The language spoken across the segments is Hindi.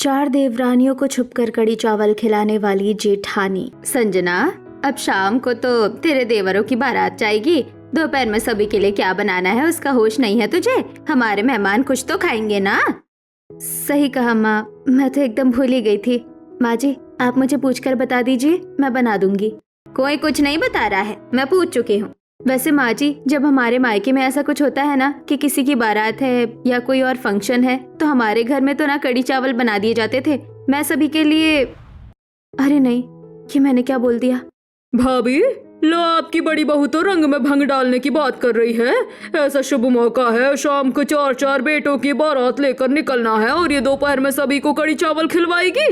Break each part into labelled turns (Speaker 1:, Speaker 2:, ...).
Speaker 1: चार देवरानियों को छुपकर कड़ी चावल खिलाने वाली जेठानी। संजना, अब शाम को तो तेरे देवरों की बारात जाएगी। दोपहर में सभी के लिए क्या बनाना है उसका होश नहीं है तुझे। हमारे मेहमान कुछ तो खाएंगे ना। सही कहा माँ, मैं तो एकदम भूल ही गई थी। माँ जी, आप मुझे पूछकर बता दीजिए, मैं बना दूंगी। कोई कुछ नहीं बता रहा है, मैं पूछ चुकी हूँ। वैसे माँ जी, जब हमारे मायके में ऐसा कुछ होता है ना कि किसी की बारात है या कोई और फंक्शन है, तो हमारे घर में तो ना कड़ी चावल बना दिए जाते थे। मैं सभी के लिए। अरे नहीं, ये मैंने क्या बोल दिया।
Speaker 2: भाभी, लो आपकी बड़ी बहू तो रंग में भंग डालने की बात कर रही है। ऐसा शुभ मौका है, शाम को चार चार बेटों की बारात लेकर निकलना है और ये दोपहर में सभी को कड़ी चावल खिलवाएगी।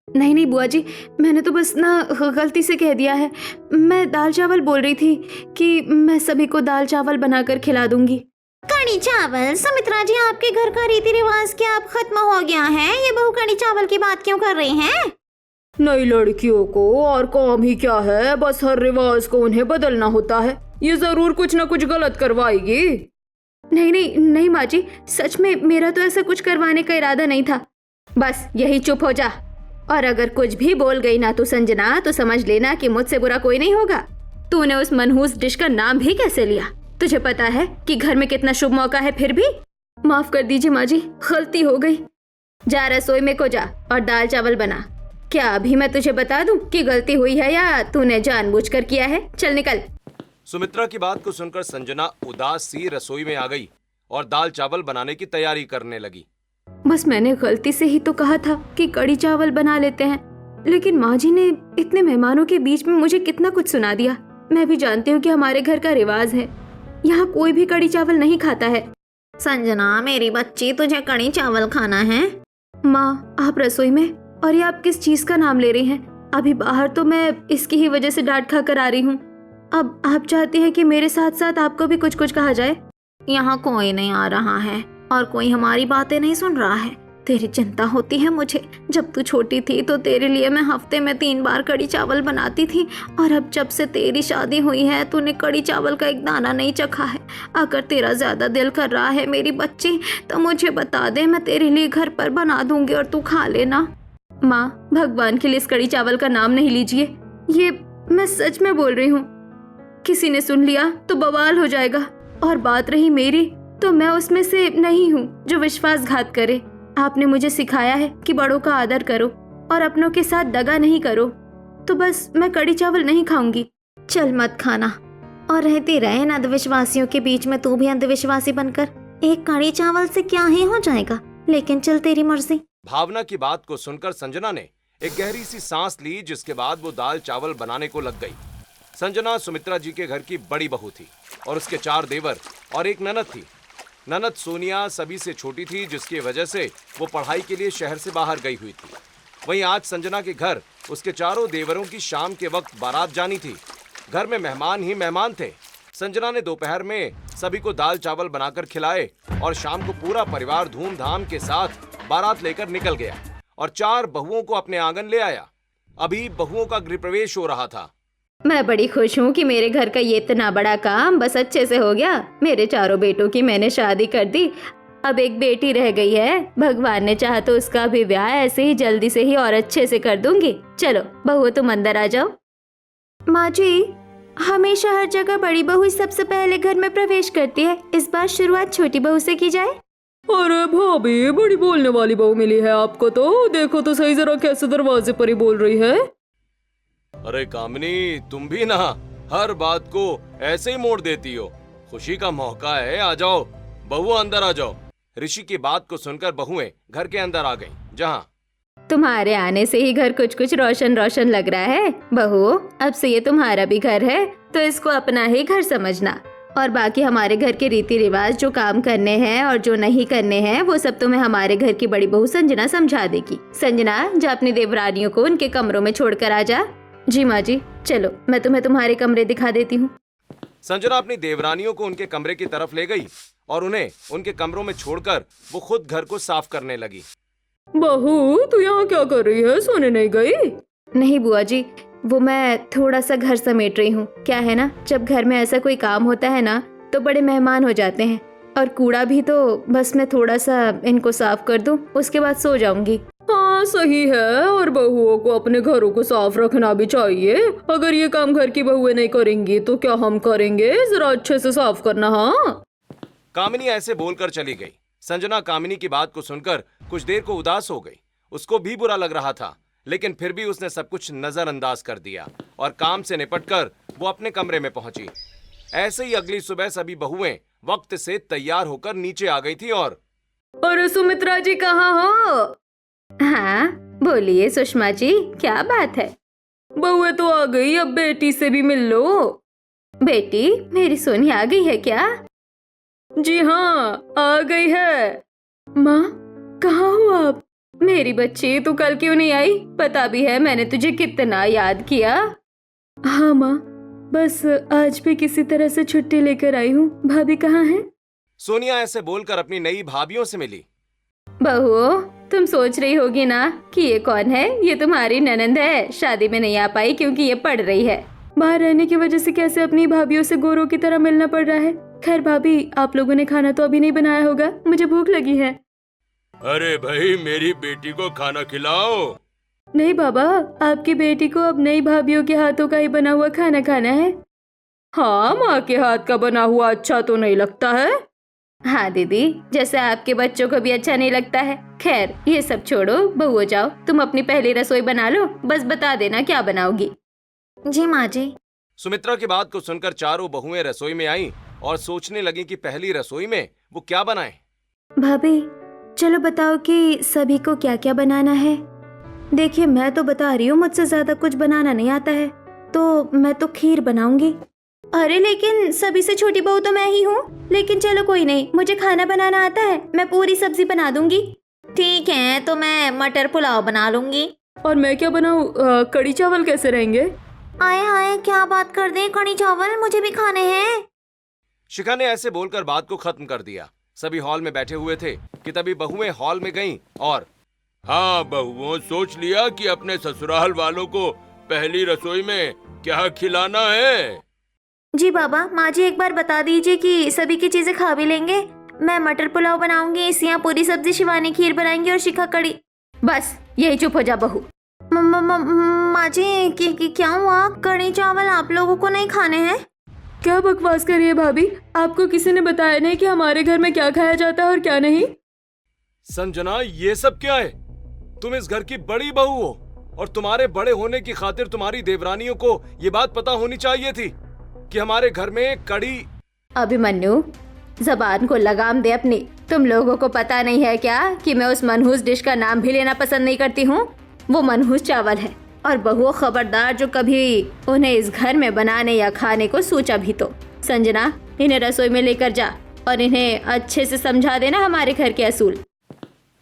Speaker 1: नहीं नहीं बुआ जी, मैंने तो बस ना गलती से कह दिया है। मैं दाल चावल बोल रही थी कि मैं सभी को दाल चावल बनाकर खिला दूंगी।
Speaker 3: कड़ी चावल? सुमित्रा जी, आपके घर का रीति रिवाज क्या अब खत्म हो गया है? ये बहू कड़ी चावल की बात क्यों कर रही हैं?
Speaker 2: नई लड़कियों को और काम ही क्या है, बस हर रिवाज को उन्हें बदलना होता है। ये जरूर कुछ न कुछ गलत करवाएगी।
Speaker 1: नहीं नहीं नहीं माँ जी, सच में मेरा तो ऐसा कुछ करवाने का इरादा नहीं था। बस यही चुप हो जा, और अगर कुछ भी बोल गई ना तू संजना, तो समझ लेना कि मुझसे बुरा कोई नहीं होगा। तूने उस मनहूस डिश का नाम भी कैसे लिया? तुझे पता है कि घर में कितना शुभ मौका है, फिर भी। माफ कर दीजिए माँ जी, गलती हो गई। जा रसोई में को जा और दाल चावल बना। क्या अभी मैं तुझे बता दूं कि गलती हुई है या तूने जानबूझकर किया है? चल निकल।
Speaker 4: सुमित्रा की बात को सुनकर संजना उदास सी रसोई में आ गई और दाल चावल बनाने की तैयारी करने लगी।
Speaker 1: बस मैंने गलती से ही तो कहा था कि कड़ी चावल बना लेते हैं, लेकिन माँ जी ने इतने मेहमानों के बीच में मुझे कितना कुछ सुना दिया। मैं भी जानती हूँ कि हमारे घर का रिवाज है, यहाँ कोई भी कड़ी चावल नहीं खाता है।
Speaker 3: संजना मेरी बच्ची, तुझे कड़ी चावल खाना है?
Speaker 1: माँ, आप रसोई में, और ये आप किस चीज का नाम ले रही हैं? अभी बाहर तो मैं इसकी ही वजह से डांट खा कर आ रही हूँ। अब आप चाहती हैं कि मेरे साथ साथ आपको भी कुछ कुछ कहा जाए?
Speaker 3: यहाँ कोई नहीं आ रहा है और कोई हमारी बातें नहीं सुन रहा है। तेरी चिंता होती है मुझे। जब तू छोटी थी तो तेरे लिए मैं हफ्ते में 3 बार कड़ी चावल बनाती थी, और अब जब से तेरी शादी हुई है तूने कड़ी चावल का एक दाना नहीं चखा है। अगर तेरा ज्यादा दिल कर रहा है मेरी बच्ची, तो मुझे बता दे, मैं तेरे लिए घर पर बना दूंगी और तू खा लेना।
Speaker 1: माँ, भगवान के लिए इस कड़ी चावल का नाम नहीं लीजिए। ये मैं सच में बोल रही हूँ। किसी ने सुन लिया तो बवाल हो जाएगा, और बात रही मेरी, तो मैं उसमें से नहीं हूँ जो विश्वासघात करे। आपने मुझे सिखाया है कि बड़ों का आदर करो और अपनों के साथ दगा नहीं करो, तो बस मैं कड़ी चावल नहीं खाऊंगी।
Speaker 3: चल मत खाना, और रहती रहे इन अंधविश्वासियों के बीच में तू भी अंधविश्वासी बनकर। एक कड़ी चावल से क्या ही हो जाएगा, लेकिन चल तेरी मर्जी।
Speaker 4: भावना की बात को सुनकर संजना ने एक गहरी सी सांस ली, जिसके बाद वो दाल चावल बनाने को लग गई। संजना सुमित्रा जी के घर की बड़ी बहू थी और उसके 4 देवर और एक ननद थी। ननद सोनिया सभी से छोटी थी, जिसकी वजह से वो पढ़ाई के लिए शहर से बाहर गई हुई थी। वहीं आज संजना के घर उसके चारों देवरों की शाम के वक्त बारात जानी थी। घर में मेहमान ही मेहमान थे। संजना ने दोपहर में सभी को दाल चावल बनाकर खिलाए और शाम को पूरा परिवार धूमधाम के साथ बारात लेकर निकल गया और 4 बहुओं को अपने आंगन ले आया। अभी बहुओं का गृह प्रवेश हो रहा था।
Speaker 1: मैं बड़ी खुश हूँ कि मेरे घर का ये इतना बड़ा काम बस अच्छे से हो गया। मेरे चारों बेटों की मैंने शादी कर दी, अब एक बेटी रह गई है। भगवान ने चाहा तो उसका भी ब्याह ऐसे ही जल्दी से ही और अच्छे से कर दूंगी। चलो बहू, तुम अंदर आ जाओ। माँ जी, हमेशा हर जगह बड़ी बहू सबसे पहले घर में प्रवेश करती है, इस बार शुरुआत छोटी बहू से की जाए।
Speaker 2: अरे भाभी, बड़ी बोलने वाली बहू मिली है आपको तो। देखो तो सही जरा कैसे दरवाजे पर ही बोल रही है।
Speaker 4: अरे कामिनी, तुम भी ना हर बात को ऐसे ही मोड़ देती हो। खुशी का मौका है, आ जाओ बहू, अंदर आ जाओ। ऋषि की बात को सुनकर बहुएं घर के अंदर आ गईं, जहाँ
Speaker 1: तुम्हारे आने से ही घर कुछ कुछ रोशन रोशन लग रहा है। बहू, अब से ये तुम्हारा भी घर है, तो इसको अपना ही घर समझना। और बाकी हमारे घर के रीति रिवाज, जो काम करने हैं और जो नहीं करने हैं, वो सब तुम्हें हमारे घर की बड़ी बहू संजना समझा देगी। संजना, जा अपनी देवरानियों को उनके कमरों में छोड़कर आ जा। जी माँ जी, चलो मैं तुम्हें तुम्हारे कमरे दिखा देती हूँ।
Speaker 4: संजना अपनी देवरानियों को उनके कमरे की तरफ ले गई और उन्हें उनके कमरों में छोड़कर वो खुद घर को साफ करने लगी।
Speaker 2: बहू, तू यहाँ क्या कर रही है? सोने नहीं गई?
Speaker 1: नहीं बुआ जी, वो मैं थोड़ा सा घर समेट रही हूँ। क्या है ना, जब घर में ऐसा कोई काम होता है ना, तो बड़े मेहमान हो जाते हैं, और कूड़ा भी, तो बस मैं थोड़ा सा इनको साफ कर दूँ, उसके बाद सो जाऊंगी।
Speaker 2: हाँ सही है, और बहुओं को अपने घरों को साफ रखना भी चाहिए। अगर ये काम घर की बहुएं नहीं करेंगी तो क्या हम करेंगे? जरा अच्छे से साफ करना। हाँ।
Speaker 4: कामिनी ऐसे बोलकर चली गई। संजना कामिनी की बात को सुनकर कुछ देर को उदास हो गई। उसको भी बुरा लग रहा था, लेकिन फिर भी उसने सब कुछ नजरअंदाज कर दिया और काम से निपटकर वो अपने कमरे में पहुंची। ऐसे ही अगली सुबह सभी बहुएं वक्त से तैयार होकर नीचे आ गई थी और
Speaker 2: अरे सुमित्रा जी कहाँ हो?
Speaker 1: हाँ बोलिए सुषमा जी, क्या बात है?
Speaker 2: बहुएं तो आ गई, अब बेटी से भी मिल लो।
Speaker 1: बेटी मेरी सोनी आ गई है क्या?
Speaker 2: जी हाँ, आ गई है।
Speaker 1: माँ कहाँ हो आप? मेरी बच्ची तू कल क्यों नहीं आई? पता भी है मैंने तुझे कितना याद किया।
Speaker 2: हाँ माँ, बस आज भी किसी तरह से छुट्टी लेकर आई हूँ। भाभी कहाँ है?
Speaker 4: सोनिया ऐसे बोलकर अपनी नई भाभियों से मिली।
Speaker 1: बहू तुम सोच रही होगी ना कि ये कौन है? ये तुम्हारी ननंद है, शादी में नहीं आ पाई क्योंकि ये पढ़ रही है।
Speaker 2: बाहर रहने की वजह से कैसे अपनी भाभीयों से गोरों की तरह मिलना पड़ रहा है। खैर भाभी, आप लोगों ने खाना तो अभी नहीं बनाया होगा, मुझे भूख लगी है।
Speaker 4: अरे भाई, मेरी बेटी को खाना खिलाओ।
Speaker 2: नहीं बाबा, आपकी बेटी को अब नई भाभीयों के हाथों का ही बना हुआ खाना खाना है। हाँ, माँ के हाथ का बना हुआ अच्छा तो नहीं लगता है।
Speaker 1: हाँ दीदी, जैसे आपके बच्चों को भी अच्छा नहीं लगता है। खैर ये सब छोड़ो, बहू जाओ तुम अपनी पहली रसोई बना लो, बस बता देना क्या बनाओगी।
Speaker 3: जी माँ जी।
Speaker 4: सुमित्रा की बात को सुनकर चारों बहुएं रसोई में आईं और सोचने लगी कि पहली रसोई में वो क्या बनाएं।
Speaker 1: भाभी चलो बताओ कि सभी को क्या क्या बनाना है। देखिए मैं तो बता रही हूँ, मुझसे ज्यादा कुछ बनाना नहीं आता है, तो मैं तो खीर बनाऊंगी। अरे लेकिन सभी से छोटी बहू तो मैं ही हूँ। लेकिन चलो कोई नहीं, मुझे खाना बनाना आता है, मैं पूरी सब्जी बना दूंगी।
Speaker 3: ठीक है, तो मैं मटर पुलाव बना लूंगी।
Speaker 2: और मैं क्या बनाऊँ? कड़ी चावल कैसे रहेंगे?
Speaker 3: आए हाय, क्या बात कर दें, कड़ी चावल मुझे भी खाने हैं।
Speaker 4: शिखा ने ऐसे बोलकर बात को खत्म कर दिया। सभी हॉल में बैठे हुए थे कि तभी बहुएं हॉल में गईं और हाँ बहुओं, सोच लिया कि अपने ससुराल वालों को पहली रसोई में क्या खिलाना है?
Speaker 3: जी बाबा, माँ जी एक बार बता दीजिए कि सभी की चीजें खा भी लेंगे। मैं मटर पुलाव बनाऊंगी, सिया पूरी सब्जी, शिवानी खीर बनाएंगी और शिखा कड़ी।
Speaker 1: बस यही चुप हो जा बहू।
Speaker 3: माँ जी क्या हुआ? कड़ी चावल आप लोगों को नहीं खाने हैं?
Speaker 2: क्या बकवास कर रही है भाभी? आपको किसी ने बताया नहीं कि हमारे घर में क्या खाया जाता है और क्या नहीं?
Speaker 4: संजना, ये सब क्या है? तुम इस घर की बड़ी बहू हो और तुम्हारे बड़े होने की खातिर तुम्हारी देवरानियों को ये बात पता होनी चाहिए थी कि हमारे घर में कड़ी।
Speaker 1: अभिमन्यु जबान को लगाम दे अपनी। तुम लोगों को पता नहीं है क्या कि मैं उस मनहूस डिश का नाम भी लेना पसंद नहीं करती हूँ? वो मनहूस चावल है। और बहुओं खबरदार, जो कभी उन्हें इस घर में बनाने या खाने को सोचा भी तो। संजना इन्हें रसोई में लेकर जा और इन्हें अच्छे से समझा देना हमारे घर के असूल।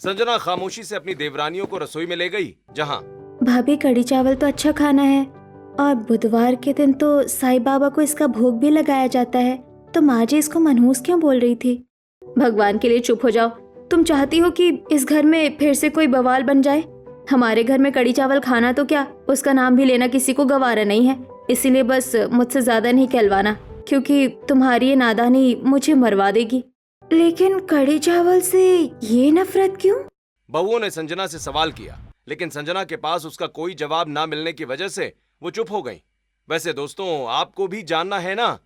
Speaker 4: संजना खामोशी से अपनी देवरानियों को रसोई में ले गई, जहाँ
Speaker 1: भाभी कड़ी चावल तो अच्छा खाना है और बुधवार के दिन तो साईं बाबा को इसका भोग भी लगाया जाता है, तो माँ जी इसको मनहूस क्यों बोल रही थी? भगवान के लिए चुप हो जाओ। तुम चाहती हो कि इस घर में फिर से कोई बवाल बन जाए? हमारे घर में कड़ी चावल खाना तो क्या, उसका नाम भी लेना किसी को गवारा नहीं है। इसीलिए बस मुझसे ज्यादा नहीं कहलवाना, क्योंकि तुम्हारी ये नादानी मुझे मरवा देगी। लेकिन कड़ी चावल से ये नफरत क्यों?
Speaker 4: बहुओं ने संजना से सवाल किया, लेकिन संजना के पास उसका कोई जवाब ना मिलने की वजह से वो चुप हो गई। वैसे दोस्तों, आपको भी जानना है ना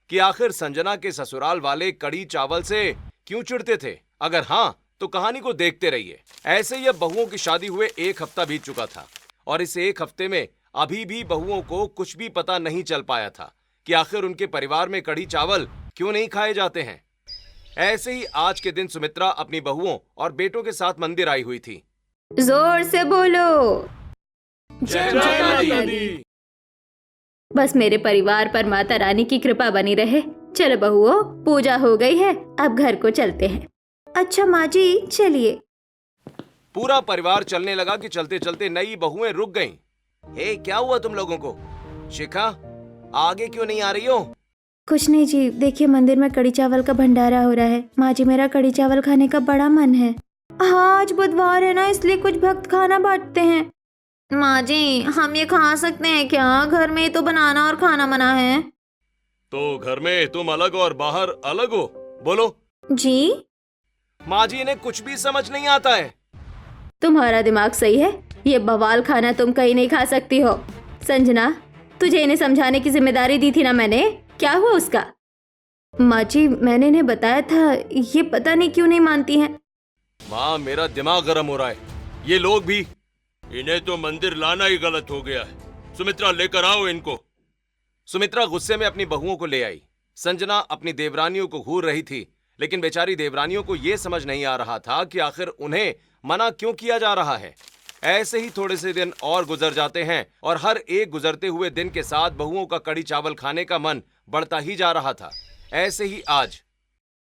Speaker 4: कि आखिर संजना के ससुराल वाले कड़ी चावल से क्यों चिढ़ते थे? अगर हाँ, तो कहानी को देखते रहिए। ऐसे ही अब बहुओं की शादी हुए 1 हफ्ता बीत चुका था और इस 1 हफ्ते में अभी भी बहुओं को कुछ भी पता नहीं चल पाया था कि आखिर उनके परिवार में कड़ी चावल क्यों नहीं खाए जाते हैं। ऐसे ही आज के दिन सुमित्रा अपनी बहुओं और बेटों के साथ मंदिर आई हुई थी।
Speaker 1: जोर से बोलो,
Speaker 4: जय माता दी।
Speaker 1: बस मेरे परिवार पर माता रानी की कृपा बनी रहे। चलो बहुओं, पूजा हो गई है, अब घर को चलते हैं। अच्छा माँ जी चलिए।
Speaker 4: पूरा परिवार चलने लगा कि चलते चलते नई बहुएं रुक गईं। हे, क्या हुआ तुम लोगों को? शिखा, आगे क्यों नहीं आ रही हो?
Speaker 1: कुछ नहीं जी, देखिए मंदिर में कड़ी चावल का भंडारा हो रहा है। माँ जी मेरा कड़ी चावल खाने का बड़ा मन है। हाँ आज बुधवार है ना, इसलिए कुछ भक्त खाना बांटते हैं।
Speaker 3: माँ जी हम ये खा सकते हैं क्या? घर में तो बनाना और खाना मना है।
Speaker 4: तो घर में तुम अलग और बाहर अलग हो? बोलो।
Speaker 3: जी
Speaker 4: माँ जी, इन्हें कुछ भी समझ नहीं आता है।
Speaker 1: तुम्हारा दिमाग सही है? ये बवाल खाना तुम कहीं नहीं खा सकती हो। संजना, तुझे इन्हें समझाने की जिम्मेदारी दी थी ना मैंने, क्या हुआ उसका? माँ जी, मैंने इन्हें बताया था, ये पता नहीं क्यों नहीं मानती हैं।
Speaker 4: माँ, मेरा दिमाग गर्म हो रहा है। ये लोग भी, इन्हें तो मंदिर लाना ही गलत हो गया है। सुमित्रा, लेकर आओ इनको। सुमित्रा गुस्से में अपनी बहुओं को ले आई। संजना अपनी देवरानियों को घूर रही थी, लेकिन बेचारी देवरानियों को यह समझ नहीं आ रहा था कि आखिर उन्हें मना क्यों किया जा रहा है। ऐसे ही थोड़े से दिन और गुजर जाते हैं और हर एक गुजरते हुए दिन के साथ बहुओं का कड़ी चावल खाने का मन बढ़ता ही जा रहा था। ऐसे ही आज।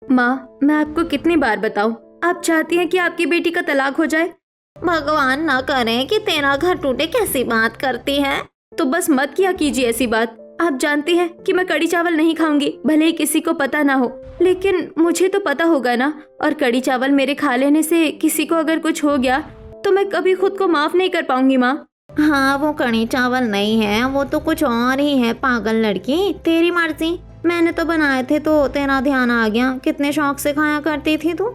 Speaker 1: माँ, मैं आपको कितनी बार बताऊं, आप चाहती हैं कि आपकी बेटी का तलाक हो जाए?
Speaker 3: भगवान ना करे कि तेरा घर टूटे, कैसी बात करती है।
Speaker 1: तो बस मत किया कीजिए ऐसी बात। आप जानती हैं कि मैं कड़ी चावल नहीं खाऊंगी, भले ही किसी को पता ना हो, लेकिन मुझे तो पता होगा ना। और कड़ी चावल मेरे खा लेने से किसी को अगर कुछ हो गया तो मैं कभी खुद को माफ नहीं कर पाऊंगी माँ।
Speaker 3: हाँ, वो कड़ी चावल नहीं है, वो तो कुछ और ही है। पागल लड़की, तेरी मर्जी। मैंने तो बनाए थे तो तेरा ध्यान आ गया। कितने शौक से खाया करती थी तू।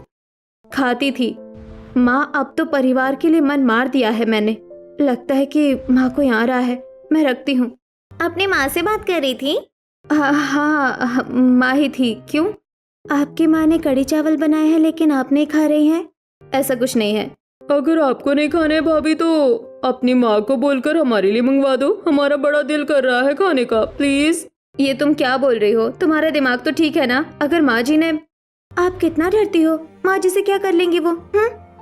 Speaker 1: खाती थी माँ, अब तो परिवार के लिए मन मार दिया है मैंने। लगता है कि माँ को यहाँ रहा है। मैं रखती हूँ।
Speaker 3: अपनी माँ से बात कर रही थी?
Speaker 1: हाँ, माँ ही थी। क्यों? आपकी माँ ने कड़ी चावल बनाए हैं लेकिन आप नहीं खा रही हैं? ऐसा कुछ नहीं है।
Speaker 2: अगर आपको नहीं खाने भाभी तो अपनी माँ को बोलकर हमारे लिए मंगवा दो। हमारा बड़ा दिल कर रहा है खाने का, प्लीज।
Speaker 1: ये तुम क्या बोल रही हो? तुम्हारा दिमाग तो ठीक है ना? अगर माँ जी ने... आप कितना डरती हो? माँ जी से क्या कर लेंगी वो?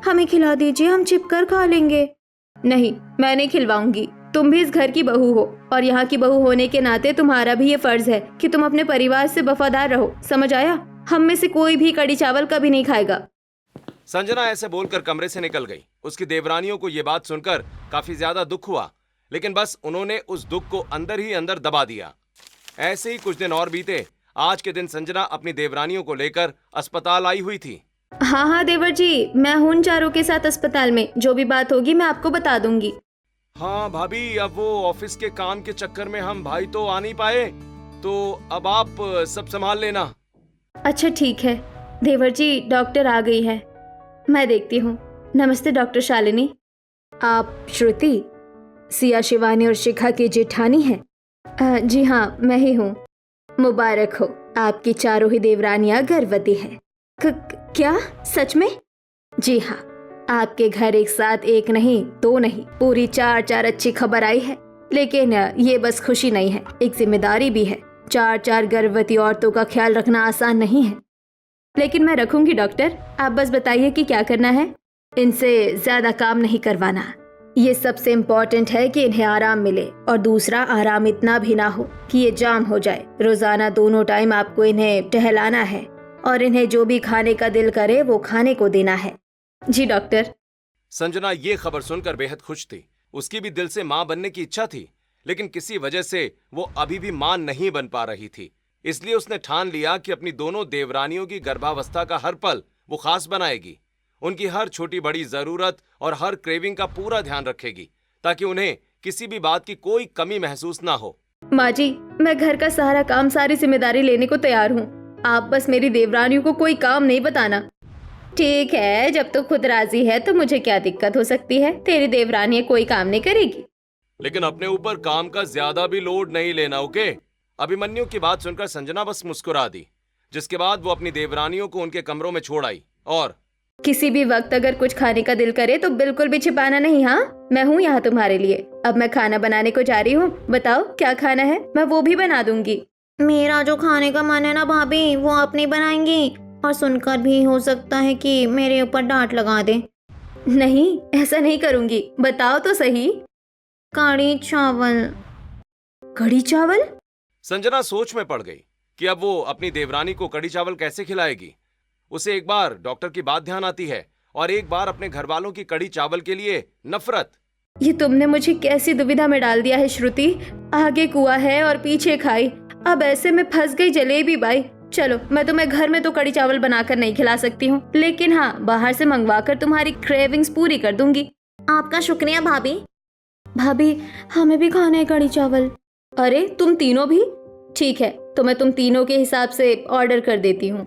Speaker 1: हमें खिला दीजिए, हम छिपकर खा लेंगे। नहीं, मैं नहीं खिलवाऊंगी। तुम भी इस घर की बहू हो और यहाँ की बहू होने के नाते तुम्हारा भी ये फर्ज है कि तुम अपने परिवार से वफादार रहो। समझ आया? हम में से कोई भी कड़ी चावल कभी नहीं खाएगा।
Speaker 4: संजना ऐसे बोलकर कमरे से निकल गई। उसकी देवरानियों को यह बात सुनकर काफी ज्यादा दुख हुआ, लेकिन बस उन्होंने उस दुख को अंदर ही अंदर दबा दिया। ऐसे ही कुछ दिन और बीते। आज के दिन संजना अपनी देवरानियों को लेकर अस्पताल आई हुई थी।
Speaker 1: हाँ देवर जी, मैं हूँ चारों के साथ अस्पताल में। जो भी बात होगी मैं आपको बता दूंगी।
Speaker 4: हाँ भाभी, अब वो ऑफिस के काम के चक्कर में हम भाई तो आ नहीं पाए, तो अब आप सब संभाल लेना।
Speaker 1: अच्छा ठीक है देवर जी, डॉक्टर आ गई है, मैं देखती हूँ। नमस्ते डॉक्टर शालिनी। आप श्रुति, सिया, शिवानी और शिखा की जेठानी हैं? जी हाँ, मैं ही हूँ। मुबारक हो, आपकी चारों ही देवरानियां गर्भवती हैं। क्या सच में? जी हाँ, आपके घर एक साथ एक नहीं, दो नहीं, पूरी चार अच्छी खबर आई है। लेकिन ये बस खुशी नहीं है, एक जिम्मेदारी भी है। चार गर्भवती औरतों का ख्याल रखना आसान नहीं है, लेकिन मैं रखूंगी डॉक्टर। आप बस बताइए कि क्या करना है। इनसे ज्यादा काम नहीं करवाना। ये सबसे इम्पोर्टेंट है कि इन्हें आराम मिले, और दूसरा आराम इतना भी ना हो कि ये जाम हो जाए। रोजाना दोनों टाइम आपको इन्हें टहलाना है और इन्हें जो भी खाने का दिल करे वो खाने को देना है। जी डॉक्टर।
Speaker 4: संजना ये खबर सुनकर बेहद खुश थी। उसकी भी दिल से मां बनने की इच्छा थी, लेकिन किसी वजह से वो अभी भी मां नहीं बन पा रही थी। इसलिए उसने ठान लिया कि अपनी दोनों देवरानियों की गर्भावस्था का हर पल वो खास बनाएगी। उनकी हर छोटी बड़ी जरूरत और हर क्रेविंग का पूरा ध्यान रखेगी, ताकि उन्हें किसी भी बात की कोई कमी महसूस ना हो।
Speaker 1: माँ जी, मैं घर का सारा काम, सारी जिम्मेदारी लेने को तैयार हूँ। आप बस मेरी देवरानियों को कोई काम नहीं बताना। ठीक है, जब तो खुद राजी है तो मुझे क्या दिक्कत हो सकती है। तेरी देवरानी कोई काम नहीं करेगी।
Speaker 4: लेकिन अपने ऊपर काम का ज्यादा भी लोड नहीं लेना, ओके? अभिमन्यु की बात सुनकर संजना बस मुस्कुरा दी, जिसके बाद वो अपनी देवरानियों को उनके कमरों में छोड़ आई। और
Speaker 1: किसी भी वक्त अगर कुछ खाने का दिल करे तो बिल्कुल भी छिपाना नहीं। हाँ, मैं हूँ यहाँ तुम्हारे लिए। अब मैं खाना बनाने को जा रही हूँ। बताओ क्या खाना है, मैं वो भी बना दूंगी।
Speaker 3: मेरा जो खाने का मन है ना भाभी, वो आप नहीं बनाएंगी। और सुनकर भी हो सकता है कि मेरे ऊपर डांट लगा दे।
Speaker 1: नहीं, ऐसा नहीं करूंगी। बताओ तो सही।
Speaker 3: कड़ी चावल।
Speaker 1: कड़ी चावल?
Speaker 4: संजना सोच में पड़ गई कि अब वो अपनी देवरानी को कड़ी चावल कैसे खिलाएगी। उसे एक बार डॉक्टर की बात ध्यान आती है और एक बार अपने घर वालों की कड़ी चावल के लिए नफरत।
Speaker 1: ये तुमने मुझे कैसी दुविधा में डाल दिया है श्रुति। आगे कुआं है और पीछे खाई। अब ऐसे में फंस गई जलेबी बाई। चलो, मैं तुम्हें घर में तो कड़ी चावल बनाकर नहीं खिला सकती हूँ, लेकिन हाँ, बाहर से मंगवाकर तुम्हारी क्रेविंग्स पूरी कर दूंगी।
Speaker 3: आपका शुक्रिया भाभी।
Speaker 1: भाभी, हमें भी खाना है कड़ी चावल। अरे तुम तीनों भी? ठीक है, तो मैं तुम तीनों के हिसाब से ऑर्डर कर देती हूँ।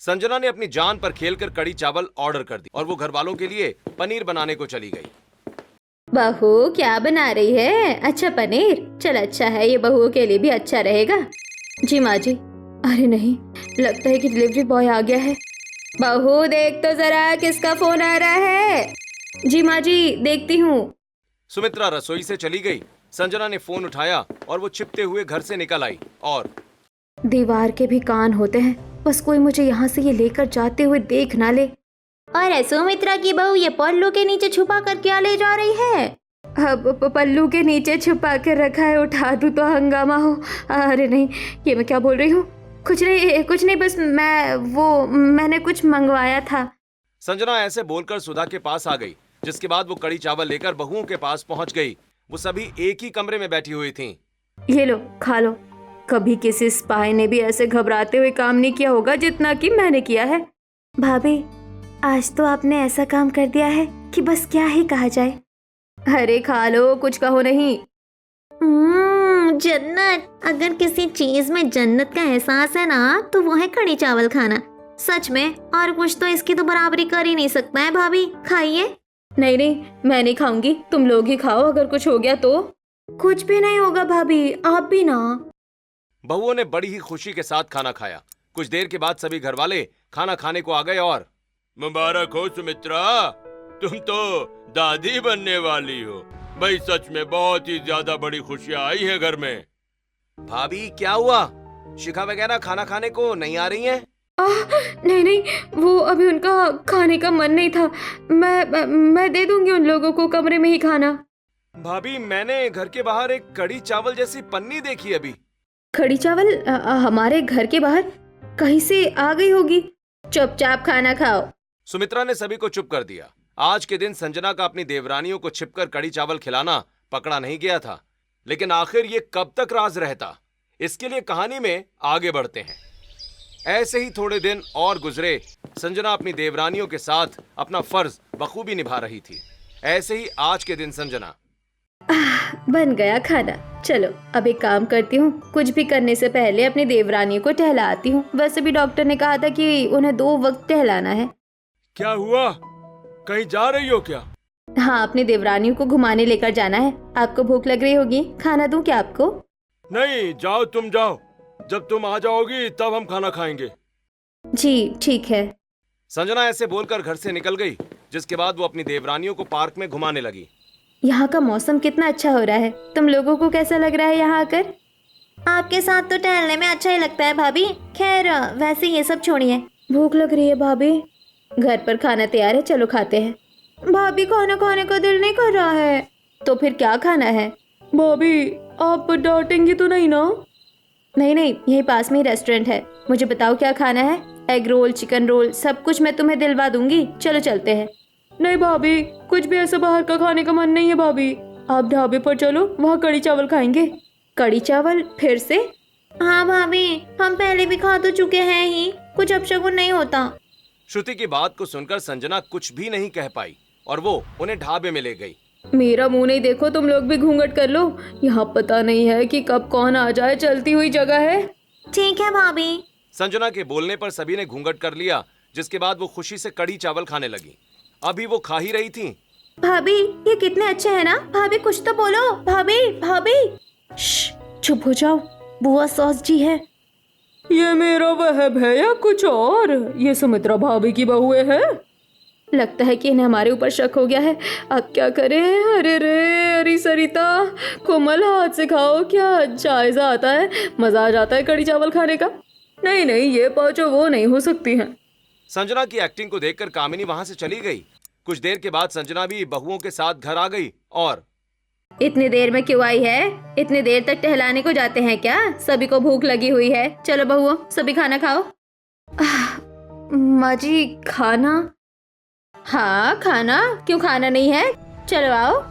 Speaker 4: संजना ने अपनी जान पर खेलकर कड़ी चावल ऑर्डर कर दी और वो घर वालों के लिए पनीर बनाने को चली गई।
Speaker 1: बहू क्या बना रही है? अच्छा पनीर, चल अच्छा है, ये बहुओं के लिए भी अच्छा रहेगा। जी माँ जी। अरे नहीं, लगता है कि डिलीवरी बॉय आ गया है। बहू देख तो जरा किसका फोन आ रहा है। जी माँ जी, देखती हूँ।
Speaker 4: सुमित्रा रसोई से चली गई। संजना ने फोन उठाया और वो छिपते हुए घर से निकल आई और
Speaker 1: दीवार के भी कान होते हैं, बस कोई मुझे यहाँ से ये लेकर जाते हुए देख ना ले। और सुमित्रा की बहू ये पल्लू के नीचे छुपा कर क्या ले जा रही है? अब पल्लू के नीचे छुपा कर रखा है, उठा दूं तो हंगामा हो। अरे नहीं, ये मैं क्या बोल रही हूँ? कुछ नहीं, बस मैंने कुछ मंगवाया था।
Speaker 4: संजना ऐसे बोलकर सुधा के पास आ गई, जिसके बाद वो कड़ी चावल लेकर बहुओं के पास पहुंच गई। वो सभी एक ही कमरे में बैठी हुई थीं।
Speaker 1: ये लो, खा लो। कभी किसी स्पाई ने भी ऐसे घबराते हुए काम नहीं किया होगा जितना कि मैंने किया है। भाभी, आज तो आपने ऐसा काम कर दिया है कि बस क्या ही कहा जाए। अरे खा लो, कुछ कहो नहीं।
Speaker 3: जन्नत, अगर किसी चीज में जन्नत का एहसास है ना तो वो है कड़ी चावल खाना। सच में, और कुछ तो इसकी तो बराबरी कर ही नहीं सकता है। भाभी खाइए।
Speaker 1: नहीं, मैं नहीं खाऊंगी, तुम लोग ही खाओ। अगर कुछ हो गया तो? कुछ भी नहीं होगा भाभी, आप भी ना।
Speaker 4: बहुओं ने बड़ी ही खुशी के साथ खाना खाया। कुछ देर के बाद सभी घरवाले खाना खाने को आ गए और
Speaker 5: मुबारक हो सुमित्रा, तुम तो दादी बनने वाली हो। भाई सच में बहुत ही ज्यादा बड़ी खुशियां आई है घर में।
Speaker 4: भाभी क्या हुआ? शिखा वगैरह खाना खाने को नहीं आ रही हैं?
Speaker 1: नहीं, वो अभी उनका खाने का मन नहीं था। मैं दे दूंगी उन लोगों को कमरे में ही खाना।
Speaker 4: भाभी मैंने घर के बाहर एक कड़ी चावल जैसी पन्नी देखी अभी।
Speaker 1: कड़ी चावल हमारे घर के बाहर कहीं से आ गई होगी। चुपचाप खाना खाओ।
Speaker 4: सुमित्रा ने सभी को चुप कर दिया। आज के दिन संजना का अपनी देवरानियों को छिपकर कड़ी चावल खिलाना पकड़ा नहीं गया था, लेकिन आखिर ये कब तक राज रहता, इसके लिए कहानी में आगे बढ़ते हैं। ऐसे ही थोड़े दिन और गुजरे। संजना अपनी देवरानियों के साथ अपना फर्ज बखूबी निभा रही थी। ऐसे ही आज के दिन संजना
Speaker 1: बन गया खाना। चलो अब एक काम करती हूँ, कुछ भी करने से पहले अपनी देवरानी को टहलाती हूँ। वैसे भी डॉक्टर ने कहा था कि उन्हें 2 वक्त टहलाना है।
Speaker 5: क्या हुआ, कहीं जा रही हो क्या?
Speaker 1: हाँ, अपनी देवरानियों को घुमाने लेकर जाना है। आपको भूख लग रही होगी, खाना दूं क्या आपको?
Speaker 5: नहीं, जाओ तुम जाओ, जब तुम आ जाओगी तब हम खाना खाएंगे।
Speaker 1: जी ठीक है।
Speaker 4: संजना ऐसे बोलकर घर से निकल गई, जिसके बाद वो अपनी देवरानियों को पार्क में घुमाने लगी।
Speaker 1: यहाँ का मौसम कितना अच्छा हो रहा है। तुम लोगों को कैसा लग रहा है यहाँ आकर?
Speaker 3: आपके साथ तो टहलने में अच्छा ही लगता है भाभी। खैर वैसे ये सब छोड़िए।
Speaker 1: भूख लग रही है भाभी। घर पर खाना तैयार है, चलो खाते हैं। भाभी खाना खाने का दिल नहीं कर रहा है। तो फिर क्या खाना है?
Speaker 2: भाभी आप डांटेंगी तो नहीं ना?
Speaker 1: नहीं, यहीं पास में ही रेस्टोरेंट है। मुझे बताओ क्या खाना है। एग रोल, चिकन रोल, सब कुछ मैं तुम्हें दिलवा दूंगी। चलो चलते हैं।
Speaker 2: नहीं भाभी, कुछ भी ऐसा बाहर का खाने का मन नहीं है भाभी। आप ढाबे पर चलो, वहाँ कड़ी चावल खाएंगे।
Speaker 1: कड़ी चावल फिर से?
Speaker 3: हाँ भाभी, हम पहले भी खा तो चुके हैं ही, कुछ अपशगुन नहीं होता।
Speaker 4: श्रुति की बात को सुनकर संजना कुछ भी नहीं कह पाई और वो उन्हें ढाबे में ले गई।
Speaker 2: मेरा मुंह नहीं देखो, तुम लोग भी घूंघट कर लो। यहाँ पता नहीं है कि कब कौन आ जाए, चलती हुई जगह है।
Speaker 3: ठीक है भाभी।
Speaker 4: संजना के बोलने पर सभी ने घूंघट कर लिया, जिसके बाद वो खुशी से कड़ी चावल खाने लगी। अभी वो खा ही रही थी।
Speaker 1: भाभी ये कितने अच्छे हैं ना। भाभी कुछ तो बोलो। भाभी चुप हो जाओ, बुआ सॉस जी है।
Speaker 2: ये मेरा वहब है या कुछ और? ये सुमित्रा भाभी की बहुएं है।
Speaker 1: लगता है कि इन्हें हमारे ऊपर शक हो गया है। अब क्या करें? अरे अरे सरिता, कोमल हाथ से खाओ, क्या जायजा आता है, मजा आ जाता है कड़ी चावल खाने का। नहीं, ये पाँचों वो नहीं हो सकती हैं।
Speaker 4: संजना की एक्टिंग को देखकर कामिनी वहां से चली गई। कुछ देर के बाद संजना भी बहुओं के साथ घर आ गई और
Speaker 1: इतनी देर में क्यों आई है? इतनी देर तक टहलाने को जाते हैं क्या? सभी को भूख लगी हुई है। चलो बहुओं, सभी खाना खाओ। माँ जी खाना? हाँ खाना, क्यों खाना नहीं है? चलो आओ।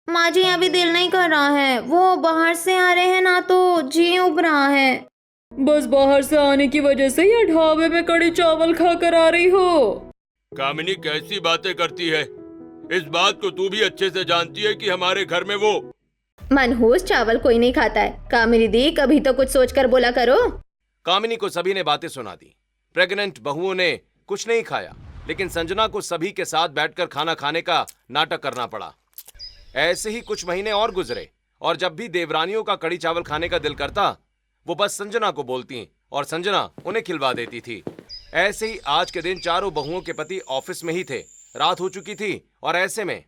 Speaker 3: माँ जी अभी दिल नहीं कर रहा है, वो बाहर से आ रहे हैं ना तो जी उब रहा है।
Speaker 2: बस बाहर से आने की वजह से या ढाबे में कड़ी चावल खा कर आ रही हो?
Speaker 5: कामिनी कैसी बातें करती है, इस बात को तू भी अच्छे से जानती है कि हमारे घर में वो
Speaker 1: मनहूस चावल कोई नहीं खाता है। कामिनी दी, कभी तो कुछ सोचकर बोला करो।
Speaker 4: कामिनी को सभी ने बातें सुना दी। प्रेग्नेंट बहुओं ने कुछ नहीं खाया, लेकिन संजना को सभी के साथ बैठकर खाना खाने का नाटक करना पड़ा। ऐसे ही कुछ महीने और गुजरे और जब भी देवरानियों का कड़ी चावल खाने का दिल करता वो बस संजना को बोलती और संजना उन्हें खिलवा देती थी। ऐसे ही आज के दिन चारों बहुओं के पति ऑफिस में ही थे। रात हो चुकी थी और ऐसे में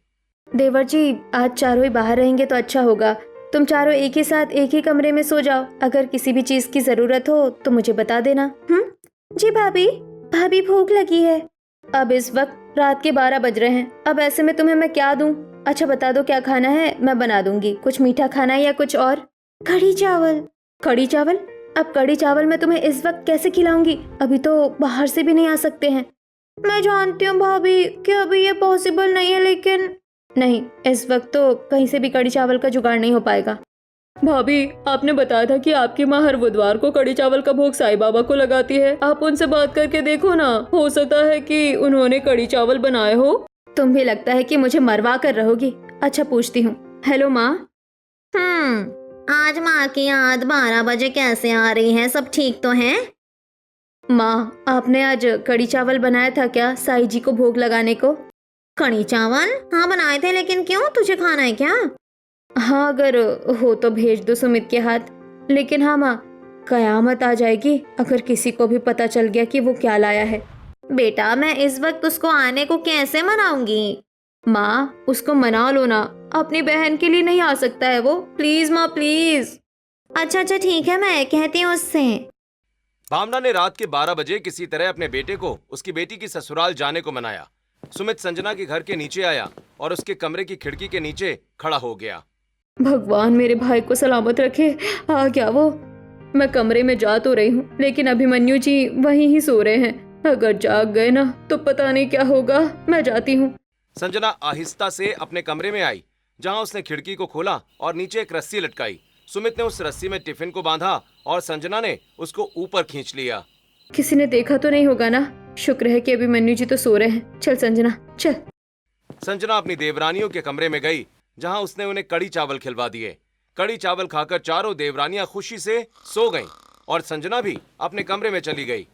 Speaker 1: देवर जी, आज चारों ही बाहर रहेंगे तो अच्छा होगा। तुम चारों एक ही साथ एक ही कमरे में सो जाओ। अगर किसी भी चीज की जरूरत हो तो मुझे बता देना। जी भाभी, भाभी भूख लगी है। अब इस वक्त रात के 12 बज रहे हैं। अब ऐसे में तुम्हें मैं क्या दूं? अच्छा बता दो क्या खाना है, मैं बना दूंगी। कुछ मीठा खाना है या कुछ और? कढ़ी चावल। कढ़ी चावल? अब कढ़ी चावल मैं तुम्हें इस वक्त कैसे खिलाऊंगी? अभी तो बाहर से भी नहीं आ सकते हैं। मैं जानती हूँ भाभी कि अभी ये पॉसिबल नहीं है, लेकिन नहीं, इस वक्त तो कहीं से भी कढ़ी चावल का जुगाड़ नहीं हो पाएगा।
Speaker 2: भाभी, आपने बताया था कि आपकी माँ हर बुधवार को कड़ी चावल का भोग साईं बाबा को लगाती है। आप उनसे बात करके देखो ना, हो सकता है कि उन्होंने कड़ी चावल बनाए हो।
Speaker 1: तुम भी लगता है कि मुझे मरवा कर रहोगी। अच्छा पूछती हूँ। हेलो माँ।
Speaker 3: आज माँ की याद 12 बजे कैसे आ रही है? सब ठीक तो है?
Speaker 1: माँ, आपने आज कड़ी चावल बनाया था क्या साईं जी को भोग लगाने को?
Speaker 3: कड़ी चावल? हाँ बनाए थे, लेकिन क्यों, तुझे खाना है क्या?
Speaker 1: हाँ, अगर हो तो भेज दो सुमित के हाथ। लेकिन हाँ माँ, कयामत आ जाएगी अगर किसी को भी पता चल गया कि वो क्या लाया है।
Speaker 3: बेटा, मैं इस वक्त उसको आने को कैसे मनाऊंगी?
Speaker 1: माँ, उसको मना लो ना। अपनी बहन के लिए नहीं आ सकता है वो? प्लीज माँ, प्लीज।
Speaker 3: अच्छा ठीक है, मैं कहती हूँ उससे।
Speaker 4: भावना ने रात के 12 बजे किसी तरह अपने बेटे को उसकी बेटी की ससुराल जाने को मनाया। सुमित संजना के घर के नीचे आया और उसके कमरे की खिड़की के नीचे खड़ा हो गया।
Speaker 1: भगवान मेरे भाई को सलामत रखे। आ गया वो। मैं कमरे में जा तो रही हूँ, लेकिन अभिमन्यु जी वहीं ही सो रहे हैं। अगर जाग गए ना तो पता नहीं क्या होगा। मैं जाती हूँ।
Speaker 4: संजना आहिस्ता से अपने कमरे में आई, जहां उसने खिड़की को खोला और नीचे एक रस्सी लटकाई। सुमित ने उस रस्सी में टिफिन को बांधा और संजना ने उसको ऊपर खींच लिया।
Speaker 1: किसी ने देखा तो नहीं होगा ना? शुक्र है कि अभिमन्यु जी तो सो रहे हैं। चल संजना, चल।
Speaker 4: संजना अपनी देवरानियों के कमरे में गई, जहां उसने उन्हें कड़ी चावल खिलवा दिए। कड़ी चावल खाकर चारों देवरानियां खुशी से सो गईं और संजना भी अपने कमरे में चली गई।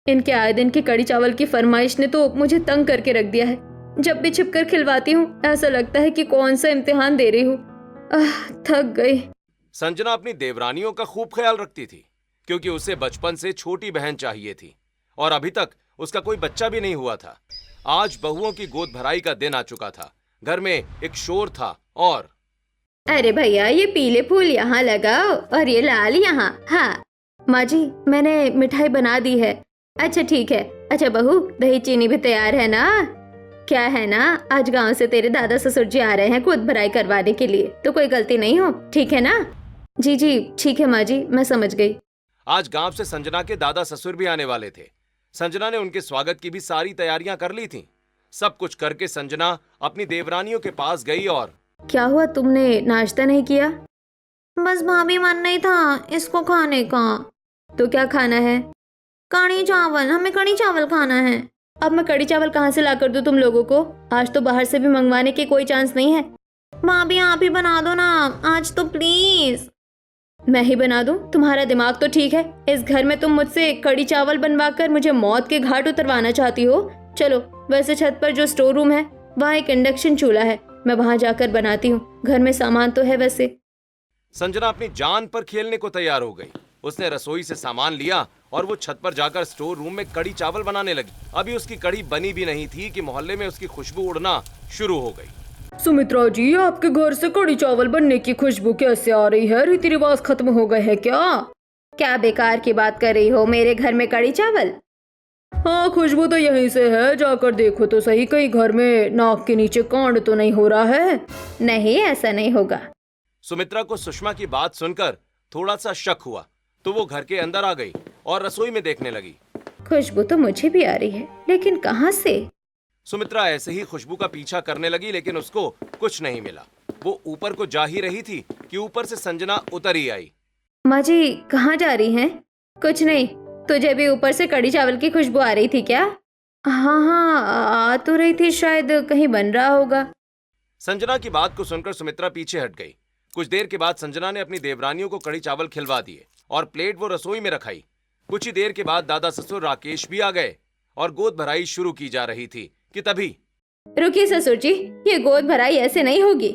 Speaker 1: इनके आए दिन की कड़ी चावल की फरमाइश ने तो मुझे तंग करके रख दिया है। जब भी छिपकर खिलवाती हूँ ऐसा लगता है कि कौन सा इम्तिहान दे रही हूँ। थक गई।
Speaker 4: संजना अपनी देवरानियों का खूब ख्याल रखती थी, क्योंकि उसे बचपन से छोटी बहन चाहिए थी और अभी तक उसका कोई बच्चा भी नहीं हुआ था। आज बहुओं की गोद भराई का दिन आ चुका था। घर में एक शोर था और
Speaker 1: अरे भैया, ये पीले फूल यहाँ लगाओ और ये लाल यहाँ। हाँ माँ जी, मैंने मिठाई बना दी है। अच्छा ठीक है। अच्छा बहू, दही चीनी भी तैयार है ना? क्या है ना, आज गांव से तेरे दादा ससुर जी आ रहे हैं गोद भराई करवाने के लिए, तो कोई गलती नहीं हो, ठीक है ना? जी जी ठीक है माँ जी, मैं समझ गई।
Speaker 4: आज गांव से संजना के दादा ससुर भी आने वाले थे। संजना ने उनके स्वागत की भी सारी तैयारियां कर ली थीं। सब कुछ करके संजना अपनी देवरानियों के पास गई और
Speaker 1: क्या हुआ, तुमने नाश्ता नहीं किया?
Speaker 3: बस भाभी, मन नहीं था इसको खाने का।
Speaker 1: तो क्या खाना है?
Speaker 3: कड़ी चावल, हमें कड़ी चावल खाना है।
Speaker 1: अब मैं कड़ी चावल कहाँ से ला कर दूं तुम लोगों को? आज तो बाहर से भी मंगवाने की कोई चांस नहीं है।
Speaker 3: भाभी आप ही बना दो ना आज तो, प्लीज।
Speaker 1: मैं ही बना दूं? तुम्हारा दिमाग तो ठीक है। इस घर में तुम मुझसे कड़ी चावल बनवाकर मुझे मौत के घाट उतरवाना चाहती हो? चलो, वैसे छत पर जो स्टोर रूम है वहाँ एक इंडक्शन चूल्हा है, मैं वहाँ जाकर बनाती हूँ। घर में सामान तो है वैसे।
Speaker 4: संजना अपनी जान पर खेलने को तैयार हो गई। उसने रसोई से सामान लिया और वो छत पर जाकर स्टोर रूम में कड़ी चावल बनाने लगी। अभी उसकी कड़ी बनी भी नहीं थी कि मोहल्ले में उसकी खुशबू उड़ना शुरू हो गई।
Speaker 2: सुमित्रा जी, आपके घर से कड़ी चावल बनने की खुशबू कैसे आ रही है? रीति रिवाज खत्म हो गए हैं क्या?
Speaker 1: क्या बेकार की बात कर रही हो? मेरे घर में कड़ी चावल?
Speaker 2: हाँ, खुशबू तो यहीं से है। जाकर देखो तो सही, कहीं घर में नाक के नीचे कांड तो नहीं हो रहा है?
Speaker 1: नहीं, ऐसा नहीं होगा।
Speaker 4: सुमित्रा को सुषमा की बात सुनकर थोड़ा सा शक हुआ, तो वो घर के अंदर आ गई और रसोई में देखने लगी।
Speaker 1: खुशबू तो मुझे भी आ रही है, लेकिन कहाँ से?
Speaker 4: सुमित्रा ऐसे ही खुशबू का पीछा करने लगी, लेकिन उसको कुछ नहीं मिला। वो ऊपर को जा ही रही थी कि ऊपर से संजना उतर ही आई।
Speaker 1: माँ जी, कहाँ जा रही हैं? कुछ नहीं, तुझे भी ऊपर से कड़ी चावल की खुशबू आ रही थी क्या? हाँ, आ तो रही थी, शायद कहीं बन रहा होगा।
Speaker 4: संजना की बात को सुनकर सुमित्रा पीछे हट गई। कुछ देर के बाद संजना ने अपनी देवरानियों को कड़ी चावल खिलवा दिए और प्लेट वो रसोई में रखाई। कुछ ही देर के बाद दादा ससुर राकेश भी आ गए और गोद भराई शुरू की जा रही थी कि तभी
Speaker 1: रुकिए ससुर जी, ये गोद भराई ऐसे नहीं होगी।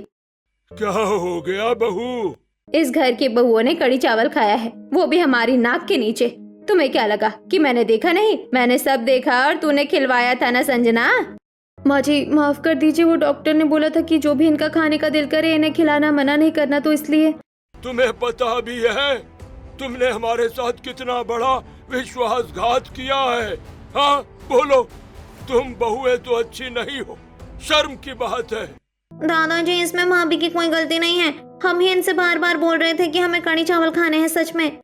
Speaker 5: क्या हो गया बहू?
Speaker 1: इस घर की बहुओं ने कड़ी चावल खाया है, वो भी हमारी नाक के नीचे। तुम्हें क्या लगा कि मैंने देखा नहीं? मैंने सब देखा और तूने खिलवाया था ना संजना। माँ जी माफ कर दीजिए, वो डॉक्टर ने बोला था कि जो भी इनका खाने का दिल करे इन्हें खिलाना मना नहीं करना, तो इसलिए।
Speaker 5: तुम्हें पता भी है तुमने हमारे साथ कितना बड़ा विश्वासघात किया है? हाँ बोलो, तुम बहुएं तो अच्छी नहीं हो, शर्म की बात है।
Speaker 3: दादाजी इसमें भाभी की कोई गलती नहीं है, हम ही इनसे बार बार बोल रहे थे कि हमें कड़ी चावल खाने हैं। सच में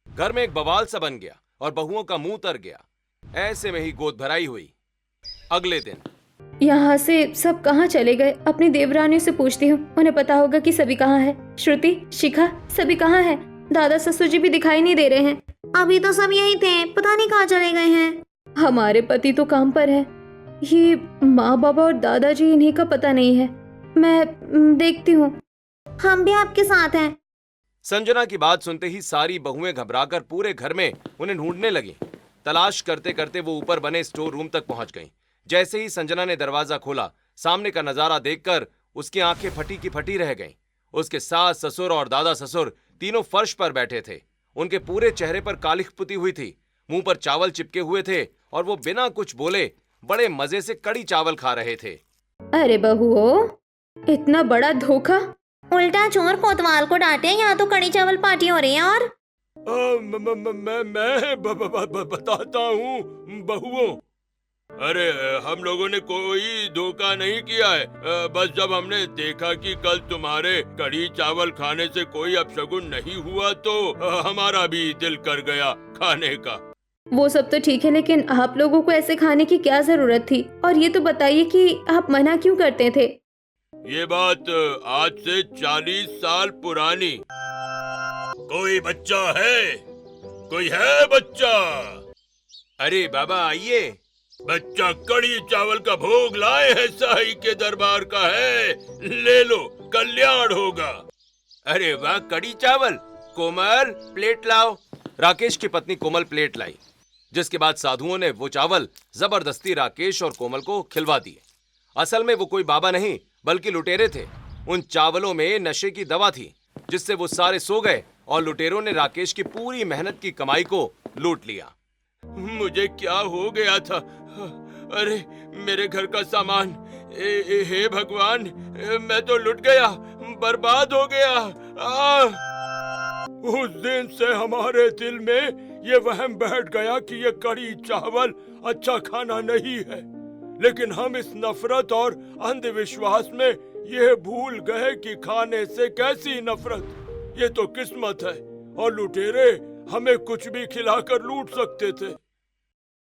Speaker 4: घर में एक बवाल सा बन गया और बहुओं का मुंह तर गया। ऐसे में ही गोद भराई हुई। अगले दिन
Speaker 1: यहाँ से सब कहाँ चले गए? अपनी देवरानियों से पूछती हूँ, उन्हें पता होगा कि सभी कहाँ है। श्रुति, शिखा, सभी कहाँ है? दादा ससुर जी भी दिखाई नहीं दे रहे हैं।
Speaker 3: अभी तो सब यही थे, पता नहीं कहाँ चले गए हैं।
Speaker 1: हमारे पति तो काम पर है, ये माँ बाबा और दादाजी इन्हीं का पता नहीं है। मैं देखती हूँ।
Speaker 3: हम भी आपके साथ हैं।
Speaker 4: संजना की बात सुनते ही सारी बहुएं घबराकर पूरे घर में उन्हें ढूंढने लगी। तलाश करते करते वो ऊपर बने स्टोर रूम तक पहुंच गईं। जैसे ही संजना ने दरवाजा खोला, सामने का नजारा देखकर उसकी आंखें फटी की फटी रह गईं। उसके सास ससुर और दादा ससुर तीनों फर्श पर बैठे थे। उनके पूरे चेहरे पर कालिख पुती हुई थी, मुंह पर चावल चिपके हुए थे और वो बिना कुछ बोले बड़े मजे से कड़ी चावल खा रहे थे।
Speaker 1: अरे बहुओं, इतना बड़ा धोखा!
Speaker 3: उल्टा चोर कोतवाल को डांटे, यहाँ तो कड़ी चावल पार्टी हो रही है। और
Speaker 5: मैं बताता हूँ बहुओं। अरे हम लोगों ने कोई धोखा नहीं किया है। बस जब हमने देखा कि कल तुम्हारे कड़ी चावल खाने से कोई अपशगुन नहीं हुआ तो हमारा भी दिल कर गया खाने का।
Speaker 1: वो सब तो ठीक है, लेकिन आप लोगों को ऐसे खाने की क्या जरूरत थी? और ये तो बताइए कि आप मना क्यों करते थे?
Speaker 5: ये बात आज से 40 साल पुरानी। कोई बच्चा है? कोई है बच्चा?
Speaker 4: अरे बाबा आइए।
Speaker 5: बच्चा कड़ी चावल का भोग लाए है, शाही के दरबार का है, ले लो, कल्याण होगा।
Speaker 4: अरे वाह, कड़ी चावल! कोमल प्लेट लाओ। राकेश की पत्नी कोमल प्लेट लाई, जिसके बाद साधुओं ने वो चावल जबरदस्ती राकेश और कोमल को खिलवा दिए। असल में वो कोई बाबा नहीं बल्कि लुटेरे थे। उन चावलों में नशे की दवा थी, जिससे वो सारे सो गए और लुटेरों ने राकेश की पूरी मेहनत की कमाई को लूट लिया।
Speaker 5: मुझे क्या हो गया था? अरे मेरे घर का सामान, हे भगवान, मैं तो लुट गया, बर्बाद हो गया। उस दिन से हमारे दिल में ये वहम बैठ गया कि ये कड़ी चावल अच्छा खाना नहीं है, लेकिन हम इस नफरत और अंधविश्वास में ये भूल गए कि खाने से कैसी नफरत। ये तो किस्मत है और लुटेरे हमें कुछ भी खिलाकर लूट सकते थे।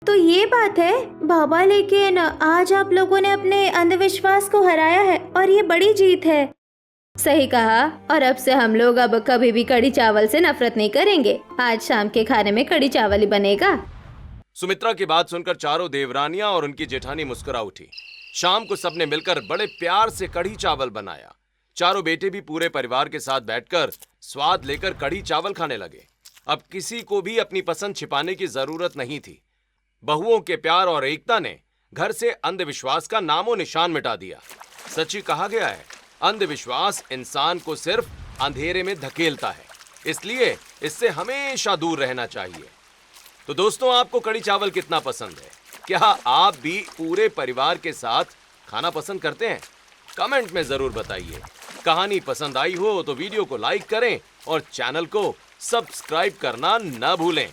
Speaker 1: तो ये बात है बाबा, लेकिन आज आप लोगों ने अपने अंधविश्वास को हराया है और ये बड़ी जीत है। सही कहा, और अब से हम लोग अब कभी भी कड़ी चावल से नफरत नहीं करेंगे। आज शाम के खाने में कड़ी चावल ही बनेगा।
Speaker 4: सुमित्रा की बात सुनकर चारों देवरानियां और उनकी जेठानी मुस्कुरा उठी। शाम को सबने मिलकर बड़े प्यार से कड़ी चावल बनाया। चारों बेटे भी पूरे परिवार के साथ बैठकर स्वाद लेकर कड़ी चावल खाने लगे। अब किसी को भी अपनी पसंद छिपाने की जरूरत नहीं थी। बहुओं के प्यार और एकता ने घर से अंधविश्वास का नामो निशान मिटा दिया। सच्ची कहा गया है, अंधविश्वास इंसान को सिर्फ अंधेरे में धकेलता है, इसलिए इससे हमेशा दूर रहना चाहिए। तो दोस्तों, आपको कड़ी चावल कितना पसंद है? क्या आप भी पूरे परिवार के साथ खाना पसंद करते हैं? कमेंट में जरूर बताइए। कहानी पसंद आई हो तो वीडियो को लाइक करें और चैनल को सब्सक्राइब करना न भूलें।